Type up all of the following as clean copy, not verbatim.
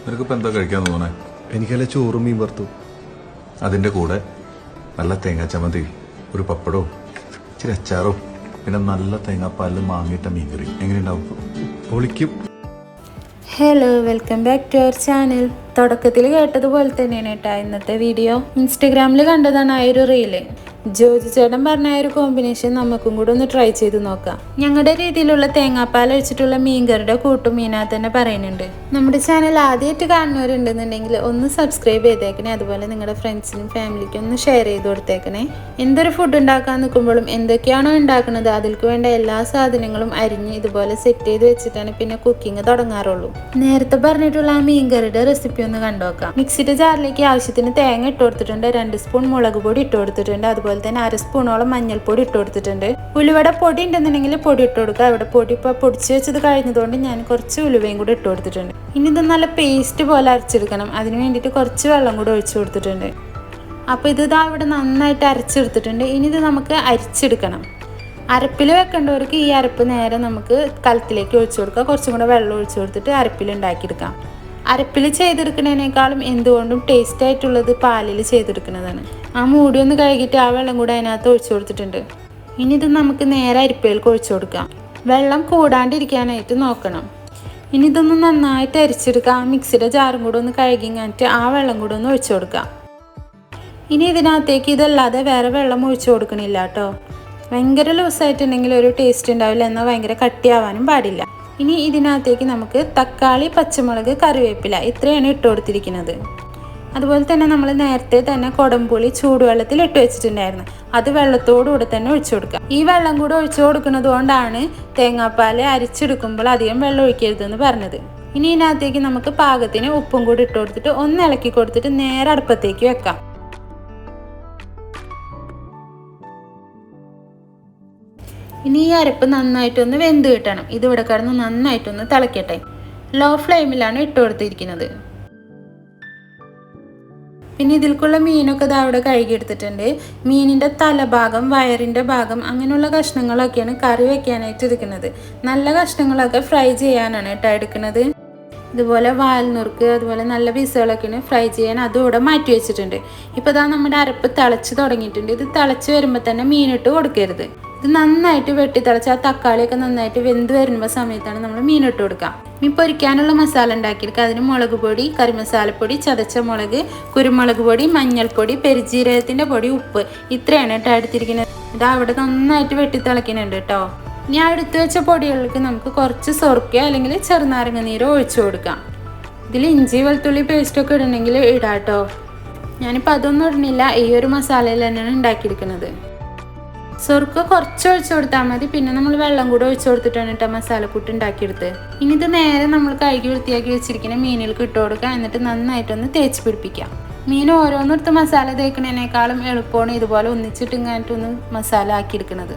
നിനക്കിപ്പോൾ എന്താ കഴിക്കാൻ തോന്നണേ? എനിക്കല്ല ചോറും മീൻ വറുത്തു. അതിൻ്റെ കൂടെ നല്ല തേങ്ങാ ചമ്മന്തി, ഒരു പപ്പടവും ഇച്ചിരി അച്ചാറും പിന്നെ നല്ല തേങ്ങാപ്പാലിൽ മാങ്ങിയിട്ട മീൻകറി എങ്ങനെയുണ്ടാവും? പൊളിക്കും. Hello, welcome back to our channel. തുടക്കത്തിൽ കേട്ടതുപോലെ തന്നെയാണ് കേട്ടോ ഇന്നത്തെ വീഡിയോ. ഇൻസ്റ്റഗ്രാമിൽ കണ്ടതാണ് ആ ഒരു റീല്. ജോജി ചേട്ടൻ പറഞ്ഞ ഒരു കോമ്പിനേഷൻ നമുക്കും കൂടെ ഒന്ന് ട്രൈ ചെയ്ത് നോക്കാം. ഞങ്ങളുടെ രീതിയിലുള്ള തേങ്ങാപ്പാൽ ഒഴിച്ചിട്ടുള്ള മീൻകറിയുടെ കൂട്ടും മീനകത്ത് തന്നെ പറയുന്നുണ്ട്. നമ്മുടെ ചാനൽ ആദ്യമായിട്ട് കാണുന്നവരുണ്ടെന്നുണ്ടെങ്കിൽ ഒന്ന് സബ്സ്ക്രൈബ് ചെയ്തേക്കണേ. അതുപോലെ നിങ്ങളുടെ ഫ്രണ്ട്സിനും ഫാമിലിക്കും ഒന്ന് ഷെയർ ചെയ്ത് കൊടുത്തേക്കണേ. എന്തൊരു ഫുഡ് ഉണ്ടാക്കാൻ നിൽക്കുമ്പോഴും എന്തൊക്കെയാണോ ഉണ്ടാക്കുന്നത് അതിൽക്ക് വേണ്ട എല്ലാ സാധനങ്ങളും അരിഞ്ഞ് ഇതുപോലെ സെറ്റ് ചെയ്ത് വെച്ചിട്ടാണ് പിന്നെ കുക്കിംഗ് തുടങ്ങാറുള്ളൂ. നേരത്തെ പറഞ്ഞിട്ടുള്ള ആ മീൻകറിയുടെ റെസിപ്പി ഒന്ന് കണ്ടുനോക്കാം. മിക്സിയുടെ ജാറിലേക്ക് ആവശ്യത്തിന് തേങ്ങ ഇട്ട് കൊടുത്തിട്ടുണ്ട്. 2 സ്പൂൺ മുളക് പൊടി ഇട്ട് കൊടുത്തിട്ടുണ്ട്. അതുപോലെ തന്നെ 1/2 സ്പൂണോളം മഞ്ഞൾപ്പൊടി ഇട്ട് കൊടുത്തിട്ടുണ്ട്. ഉലുവയുടെ പൊടി ഉണ്ടെന്നുണ്ടെങ്കിൽ പൊടി ഇട്ട് കൊടുക്കുക. ഇവിടെ പൊടി ഇപ്പോൾ പൊടിച്ച് വെച്ചത് കഴിഞ്ഞതുകൊണ്ട് ഞാൻ കുറച്ച് ഉലുവയും കൂടി ഇട്ട് കൊടുത്തിട്ടുണ്ട്. ഇനി ഇത് നല്ല പേസ്റ്റ് പോലെ അരച്ചെടുക്കണം. അതിന് വേണ്ടിയിട്ട് കുറച്ച് വെള്ളം കൂടി ഒഴിച്ചു കൊടുത്തിട്ടുണ്ട്. അപ്പോൾ ഇതാ ഇവിടെ നന്നായിട്ട് അരച്ചെടുത്തിട്ടുണ്ട്. ഇനി ഇത് നമുക്ക് അരിച്ചെടുക്കണം. അരപ്പിൽ വെക്കേണ്ടവർക്ക് ഈ അരപ്പ് നേരെ നമുക്ക് കലത്തിലേക്ക് ഒഴിച്ചു കൊടുക്കുക. കുറച്ചും കൂടെ വെള്ളം ഒഴിച്ചു കൊടുത്തിട്ട് അരപ്പിൽ ഉണ്ടാക്കിയെടുക്കാം. അരപ്പിൽ ചെയ്തെടുക്കുന്നതിനേക്കാളും എന്തുകൊണ്ടും ടേസ്റ്റ് ആയിട്ടുള്ളത് പാലിൽ ചെയ്തെടുക്കുന്നതാണ്. ആ മൂടി ഒന്ന് കഴുകിയിട്ട് ആ വെള്ളം കൂടെ അതിനകത്ത് ഒഴിച്ചു കൊടുത്തിട്ടുണ്ട്. ഇനി ഇത് നമുക്ക് നേരെ അരിപ്പയിലേക്ക് ഒഴിച്ചു കൊടുക്കാം. വെള്ളം കൂടാണ്ടിരിക്കാനായിട്ട് നോക്കണം. ഇനി ഇതൊന്ന് നന്നായിട്ട് അരിച്ചെടുക്കാം. ആ മിക്സിയുടെ ജാറും കൂടെ ഒന്ന് കഴുകി കഴിഞ്ഞിട്ട് ആ വെള്ളം കൂടെ ഒന്ന് ഒഴിച്ചു കൊടുക്കാം. ഇനി ഇതിനകത്തേക്ക് ഇതല്ലാതെ വേറെ വെള്ളം ഒഴിച്ചു കൊടുക്കണില്ല കേട്ടോ. ഭയങ്കര ലൂസായിട്ടുണ്ടെങ്കിൽ ഒരു ടേസ്റ്റ് ഉണ്ടാവില്ല, എന്നാൽ ഭയങ്കര കട്ടിയാവാനും പാടില്ല. ഇനി ഇതിനകത്തേക്ക് നമുക്ക് തക്കാളി, പച്ചമുളക്, കറിവേപ്പില ഇത്രയാണ് ഇട്ട് കൊടുത്തിരിക്കുന്നത്. അതുപോലെ തന്നെ നമ്മൾ നേരത്തെ തന്നെ കുടംപുളി ചൂടുവെള്ളത്തിൽ ഇട്ട് വെച്ചിട്ടുണ്ടായിരുന്നു. അത് വെള്ളത്തോടുകൂടെ തന്നെ ഒഴിച്ചു കൊടുക്കുക. ഈ വെള്ളം കൂടെ ഒഴിച്ചു കൊടുക്കുന്നത് കൊണ്ടാണ് തേങ്ങാപ്പാൽ അരിച്ചെടുക്കുമ്പോൾ അധികം വെള്ളം ഒഴിക്കരുതെന്ന് പറഞ്ഞത്. ഇനി ഇതിനകത്തേക്ക് നമുക്ക് പാകത്തിന് ഉപ്പും കൂടി ഇട്ട് കൊടുത്തിട്ട് ഒന്ന് ഇളക്കി കൊടുത്തിട്ട് നേരെ അടുപ്പത്തേക്ക് വെക്കാം. ഇനി ഈ അരപ്പ് നന്നായിട്ടൊന്ന് വെന്ത് കിട്ടണം. ഇതിവിടെ കിടന്ന് നന്നായിട്ടൊന്ന് തിളക്കട്ടെ. ലോ ഫ്ലെയിമിലാണ് ഇട്ട് കൊടുത്തിരിക്കുന്നത്. പിന്നെ ഇതിൽക്കുള്ള മീനൊക്കെ ഇത് അവിടെ കഴുകിയെടുത്തിട്ടുണ്ട്. മീനിൻ്റെ തലഭാഗം, വയറിൻ്റെ ഭാഗം അങ്ങനെയുള്ള കഷ്ണങ്ങളൊക്കെയാണ് കറി വെക്കാനായിട്ട് എടുക്കുന്നത്. നല്ല കഷ്ണങ്ങളൊക്കെ ഫ്രൈ ചെയ്യാനാണ് കേട്ടോ എടുക്കുന്നത്. ഇതുപോലെ വാൽനുറുക്ക് അതുപോലെ നല്ല പീസുകളൊക്കെയാണ് ഫ്രൈ ചെയ്യാൻ അതും ഇവിടെ മാറ്റി വെച്ചിട്ടുണ്ട്. ഇപ്പോൾ ഇതാ നമ്മുടെ അരപ്പ് തിളച്ച് തുടങ്ങിയിട്ടുണ്ട്. ഇത് തിളച്ച് വരുമ്പോൾ തന്നെ മീനിട്ട് കൊടുക്കരുത്. ഇത് നന്നായിട്ട് വെട്ടി തിളച്ച് ആ തക്കാളിയൊക്കെ നന്നായിട്ട് വെന്ത് വരുമ്പോൾ സമയത്താണ് നമ്മൾ മീനിട്ട് കൊടുക്കുക. മീൻ പൊരിക്കാനുള്ള മസാല ഉണ്ടാക്കിയെടുക്കുക. അതിന് മുളക് പൊടി, കറിമസാലപ്പൊടി, ചതച്ച മുളക്, കുരുമുളക് പൊടി, മഞ്ഞൾപ്പൊടി, പെരുജീരകത്തിൻ്റെ പൊടി, ഉപ്പ് ഇത്രയാണ് കേട്ടോ എടുത്തിരിക്കുന്നത്. ഇത് അവിടെ നന്നായിട്ട് വെട്ടി തിളക്കുന്നുണ്ട് കേട്ടോ. ഇനി എടുത്തു വെച്ച പൊടികൾക്ക് നമുക്ക് കുറച്ച് സൊർക്ക അല്ലെങ്കിൽ ചെറുനാരങ്ങ നീര് ഒഴിച്ചു കൊടുക്കാം. ഇതിൽ ഇഞ്ചി വെളുത്തുള്ളി പേസ്റ്റൊക്കെ ഇടണമെങ്കിൽ ഇടാം കേട്ടോ. ഞാനിപ്പോൾ അതൊന്നും ഇടുന്നില്ല. ഈ ഒരു മസാലയിൽ തന്നെയാണ് ഉണ്ടാക്കിയെടുക്കുന്നത്. സൊർക്ക കുറച്ച് ഒഴിച്ചു കൊടുത്താൽ മതി. പിന്നെ നമ്മൾ വെള്ളം കൂടെ ഒഴിച്ചു കൊടുത്തിട്ടാണ് കേട്ടോ മസാലക്കൂട്ട് ഉണ്ടാക്കിയെടുത്ത്. ഇനി ഇത് നേരെ നമ്മൾ കഴുകി വൃത്തിയാക്കി വെച്ചിരിക്കുന്ന മീനിലേക്ക് ഇട്ട് കൊടുക്കുക. എന്നിട്ട് നന്നായിട്ടൊന്ന് തേച്ച് പിടിപ്പിക്കാം. മീൻ ഓരോന്നെടുത്ത് മസാല തേക്കുന്നതിനേക്കാളും എളുപ്പമാണ് ഇതുപോലെ ഒന്നിച്ചിട്ട് ഇങ്ങായിട്ടൊന്ന് മസാല ആക്കിയെടുക്കുന്നത്.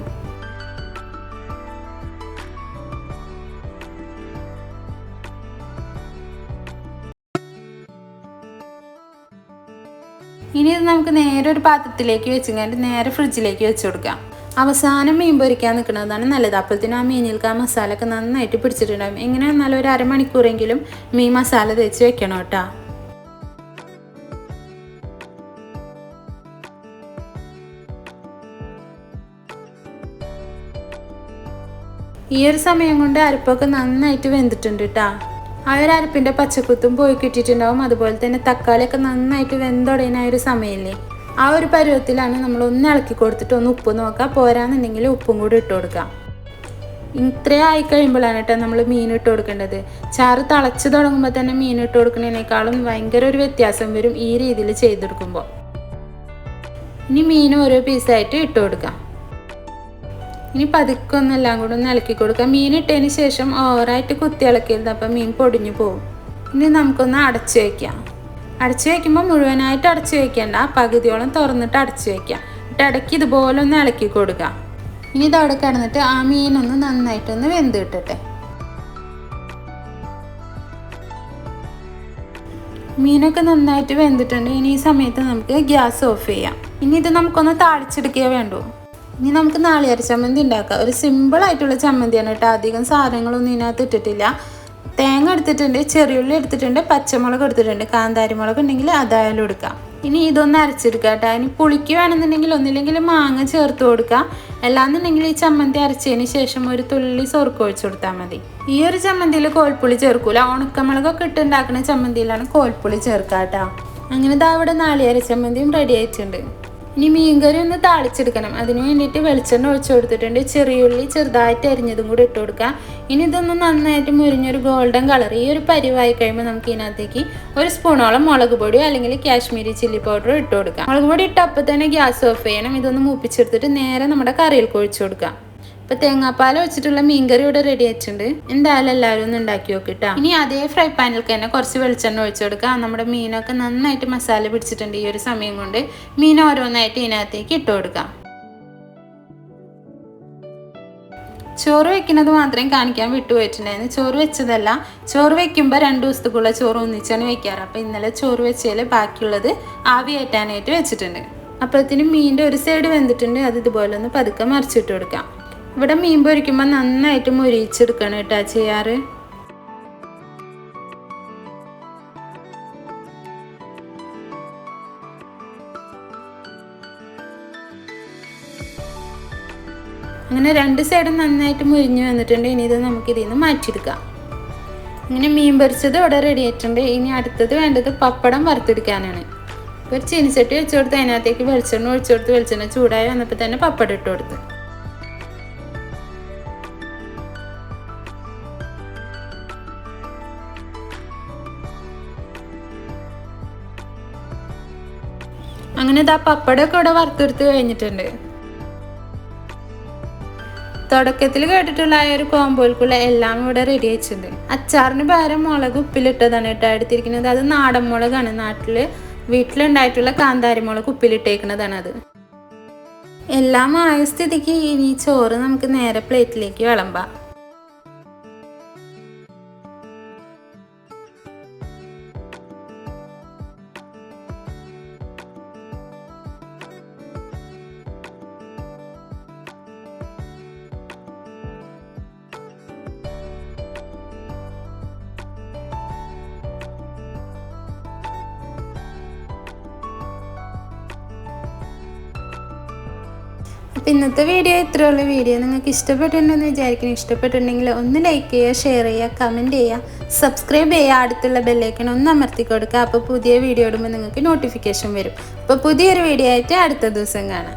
ഇനി ഇത് നമുക്ക് നേരെ ഒരു പാത്രത്തിലേക്ക് വെച്ച് കഴിഞ്ഞിട്ട് നേരെ ഫ്രിഡ്ജിലേക്ക് വെച്ച് കൊടുക്കാം. അവസാനം മീൻ പൊരിക്കാൻ നിൽക്കുന്നതാണ് നല്ലത്. അപ്പോഴത്തേനും ആ മീനിൽക്ക് ആ മസാല ഒക്കെ നന്നായിട്ട് പിടിച്ചിട്ടുണ്ടാകും. എങ്ങനെ എന്നാലും ഒരു അരമണിക്കൂറെങ്കിലും മീൻ മസാല തേച്ച് വെക്കണം കേട്ടോ. ഈ ഒരു സമയം കൊണ്ട് അരപ്പൊക്കെ നന്നായിട്ട് വെന്തിട്ടുണ്ട് കേട്ടോ. ആ ഒരു അരപ്പിൻ്റെ പച്ചക്കുത്തും പോയി കിട്ടിയിട്ടുണ്ടാവും. അതുപോലെ തന്നെ തക്കാളിയൊക്കെ നന്നായിട്ട് വെന്തുടയുന്ന ഒരു സമയമില്ലേ, ആ ഒരു പരുവത്തിലാണ് നമ്മൾ ഒന്ന് ഇളക്കി കൊടുത്തിട്ട് ഒന്ന് ഉപ്പ് നോക്കാം. പോരാന്നുണ്ടെങ്കിൽ ഉപ്പും കൂടി ഇട്ട് കൊടുക്കാം. ഇത്രയും ആയി കഴിയുമ്പോഴാണ് കേട്ടോ നമ്മൾ മീൻ ഇട്ട് കൊടുക്കേണ്ടത്. ചാറ് തിളച്ച് തുടങ്ങുമ്പോൾ തന്നെ മീൻ ഇട്ട് കൊടുക്കുന്നതിനേക്കാളും ഭയങ്കര ഒരു വ്യത്യാസം വരും ഈ രീതിയിൽ ചെയ്തെടുക്കുമ്പോൾ. ഇനി മീൻ ഓരോ പീസായിട്ട് ഇട്ട് കൊടുക്കാം. ഇനി പതുക്കൊന്നെല്ലാം കൂടെ ഒന്ന് ഇളക്കി കൊടുക്കാം. മീൻ ഇട്ടതിന് ശേഷം ഓവറായിട്ട് കുത്തി ഇളക്കരുത്, അപ്പം മീൻ പൊടിഞ്ഞു പോകും. ഇനി നമുക്കൊന്ന് അടച്ചു വയ്ക്കാം. അടച്ചു വയ്ക്കുമ്പോൾ മുഴുവനായിട്ട് അടച്ചു വയ്ക്കേണ്ട, പകുതിയോളം തുറന്നിട്ട് അടച്ചു വയ്ക്കാം. എന്നിട്ട് ഇടയ്ക്ക് ഇതുപോലെ ഒന്ന് ഇളക്കി കൊടുക്കാം. ഇനി ഇതവിടെ കിടന്നിട്ട് ആ മീനൊന്ന് നന്നായിട്ടൊന്ന് വെന്ത് കിട്ടട്ടെ. മീനൊക്കെ നന്നായിട്ട് വെന്തിട്ടുണ്ട്. ഇനി ഈ സമയത്ത് നമുക്ക് ഗ്യാസ് ഓഫ് ചെയ്യാം. ഇനി ഇത് നമുക്കൊന്ന് താളിച്ചെടുക്കുകയേ വേണ്ടൂ. ഇനി നമുക്ക് നാളികേര ചമ്മന്തി ഉണ്ടാക്കാം. ഒരു സിമ്പിളായിട്ടുള്ള ചമ്മന്തിയാണ് കേട്ടോ. അധികം സാധനങ്ങളൊന്നും ഇതിനകത്ത് ഇട്ടിട്ടില്ല. തേങ്ങ എടുത്തിട്ടുണ്ട്, ചെറിയുള്ളി എടുത്തിട്ടുണ്ട്, പച്ചമുളക് എടുത്തിട്ടുണ്ട്, കാന്താരി മുളക് ഉണ്ടെങ്കിൽ അതായാലും എടുക്കാം. ഇനി ഇതൊന്ന് അരച്ചെടുക്കാം കേട്ടോ. ഇനി പുളിക്ക് വേണമെന്നുണ്ടെങ്കിൽ ഒന്നില്ലെങ്കിൽ മാങ്ങ ചേർത്ത് കൊടുക്കാം, അല്ലാന്നുണ്ടെങ്കിൽ ഈ ചമ്മന്തി അരച്ചതിന് ശേഷം ഒരു തുള്ളി സോർക്ക് ഒഴിച്ചു കൊടുത്താൽ മതി. ഈ ഒരു ചമ്മന്തിയിൽ കോൽപ്പുളി ചേർക്കൂല, ഉണക്കമുളകൊക്കെ ഇട്ട് ഉണ്ടാക്കുന്ന ചമ്മന്തിയിലാണ് കോൽപ്പുളി ചേർക്കുക കേട്ടോ. അങ്ങനെ ഇതാ ഇവിടെ നാളികേര ചമ്മന്തിയും റെഡി ആയിട്ടുണ്ട്. ഇനി മീൻകറി ഒന്ന് താളിച്ചെടുക്കണം. അതിന് വേണ്ടിയിട്ട് വെളിച്ചെണ്ണ ഒഴിച്ചു കൊടുത്തിട്ടുണ്ട്. ചെറിയുള്ളി ചെറുതായിട്ട് അരിഞ്ഞതും കൂടി ഇട്ട് കൊടുക്കാം. ഇനി ഇതൊന്ന് നന്നായിട്ട് മുരിഞ്ഞൊരു ഗോൾഡൻ കളർ ഈ ഒരു പരിവായി കഴിയുമ്പോൾ നമുക്ക് ഇതിനകത്തേക്ക് ഒരു സ്പൂണോളം മുളക് പൊടിയോ അല്ലെങ്കിൽ കാശ്മീരി ചില്ലി പൗഡറോ ഇട്ട് കൊടുക്കാം. മുളക് പൊടി ഇട്ട് അപ്പം തന്നെ ഗ്യാസ് ഓഫ് ചെയ്യണം. ഇതൊന്ന് മൂപ്പിച്ചെടുത്തിട്ട് നേരെ നമ്മുടെ കറിയിൽ ഒഴിച്ചു കൊടുക്കാം. ഇപ്പം തേങ്ങാപ്പാൽ വെച്ചിട്ടുള്ള മീൻകറി ഇവിടെ റെഡി ആയിട്ടുണ്ട്. എന്തായാലും എല്ലാവരും ഒന്ന് ഉണ്ടാക്കി നോക്കിട്ടാ. ഇനി അതേ ഫ്രൈ പാനിൽ തന്നെ കുറച്ച് വെളിച്ചെണ്ണ ഒഴിച്ചു കൊടുക്കുക. നമ്മുടെ മീനൊക്കെ നന്നായിട്ട് മസാല പിടിച്ചിട്ടുണ്ട്. ഈ ഒരു സമയം കൊണ്ട് മീൻ ഓരോന്നായിട്ട് ഇതിനകത്തേക്ക് ഇട്ട് കൊടുക്കാം. ചോറ് വെക്കുന്നത് മാത്രം കാണിക്കാൻ വിട്ടുപോയിട്ടുണ്ടായിരുന്നു. ചോറ് വെച്ചതല്ല, ചോറ് വെക്കുമ്പോൾ 2 ദിവസത്തേക്കുള്ള ചോറ് ഒന്നിച്ചാണ് വെക്കാറ്. അപ്പം ഇന്നലെ ചോറ് വെച്ചതിൽ ബാക്കിയുള്ളത് ആവി കയറ്റാനായിട്ട് വെച്ചിട്ടുണ്ട്. അപ്പോഴത്തേനും മീനിൻ്റെ ഒരു സൈഡ് വെന്തിട്ടുണ്ട്. അത് ഇതുപോലെ ഒന്ന് പതുക്കെ മറിച്ചിട്ട് കൊടുക്കാം. ഇവിടെ മീൻ പൊരിക്കുമ്പോൾ നന്നായിട്ട് മുരിച്ചെടുക്കണം കേട്ടോ ചെയ്യാറ്. അങ്ങനെ 2 സൈഡും നന്നായിട്ട് മുരിഞ്ഞ് വന്നിട്ടുണ്ട്. ഇനി ഇത് നമുക്ക് ഇതിൽ നിന്ന് മാറ്റിയെടുക്കാം. അങ്ങനെ മീൻ പൊരിച്ചത് ഇവിടെ റെഡി ആയിട്ടുണ്ട്. ഇനി അടുത്തത് വേണ്ടത് പപ്പടം വറുത്തെടുക്കാനാണ്. ഒരു ചീനിച്ചട്ടി വെച്ച് കൊടുത്ത് അതിനകത്തേക്ക് വെളിച്ചെണ്ണ ഒഴിച്ചു കൊടുത്ത് വെളിച്ചെണ്ണ ചൂടായി വന്നപ്പോൾ തന്നെ പപ്പടം ഇട്ട് കൊടുത്ത്. അങ്ങനെ ഇതാ പപ്പടമൊക്കെ ഇവിടെ വറുത്തെടുത്ത് കഴിഞ്ഞിട്ടുണ്ട്. തുടക്കത്തിൽ കേട്ടിട്ടുള്ള ആ ഒരു കോമ്പോയിൽക്കുള്ള എല്ലാം ഇവിടെ റെഡി ആയിട്ടുണ്ട്. അച്ചാറിന് പകരം മുളക് ഉപ്പിലിട്ടതാണ് കേട്ടോ എടുത്തിരിക്കുന്നത്. അത് നാടൻ മുളകാണ്. വീട്ടിലുണ്ടായിട്ടുള്ള കാന്താരി മുളക് ഉപ്പിലിട്ടേക്കുന്നതാണ് അത്. എല്ലാം ആയ സ്ഥിതിക്ക് ഇനി ചോറ് നമുക്ക് നേരെ പ്ലേറ്റിലേക്ക് വിളമ്പാം. അപ്പം ഇന്നത്തെ വീഡിയോ ഇത്രയുള്ള വീഡിയോ നിങ്ങൾക്ക് ഇഷ്ടപ്പെട്ടിട്ടുണ്ടെന്ന് വിചാരിക്കുന്നു. ഇഷ്ടപ്പെട്ടിട്ടുണ്ടെങ്കിൽ ഒന്ന് ലൈക്ക് ചെയ്യുക, ഷെയർ ചെയ്യുക, കമൻറ്റ് ചെയ്യുക, സബ്സ്ക്രൈബ് ചെയ്യുക, അടുത്തുള്ള ബെല്ലൈക്കൺ ഒന്ന് അമർത്തി കൊടുക്കുക. അപ്പോൾ പുതിയ വീഡിയോ ഇടുമ്പോൾ നിങ്ങൾക്ക് നോട്ടിഫിക്കേഷൻ വരും. അപ്പോൾ പുതിയൊരു വീഡിയോ ആയിട്ട് അടുത്ത ദിവസം കാണാം.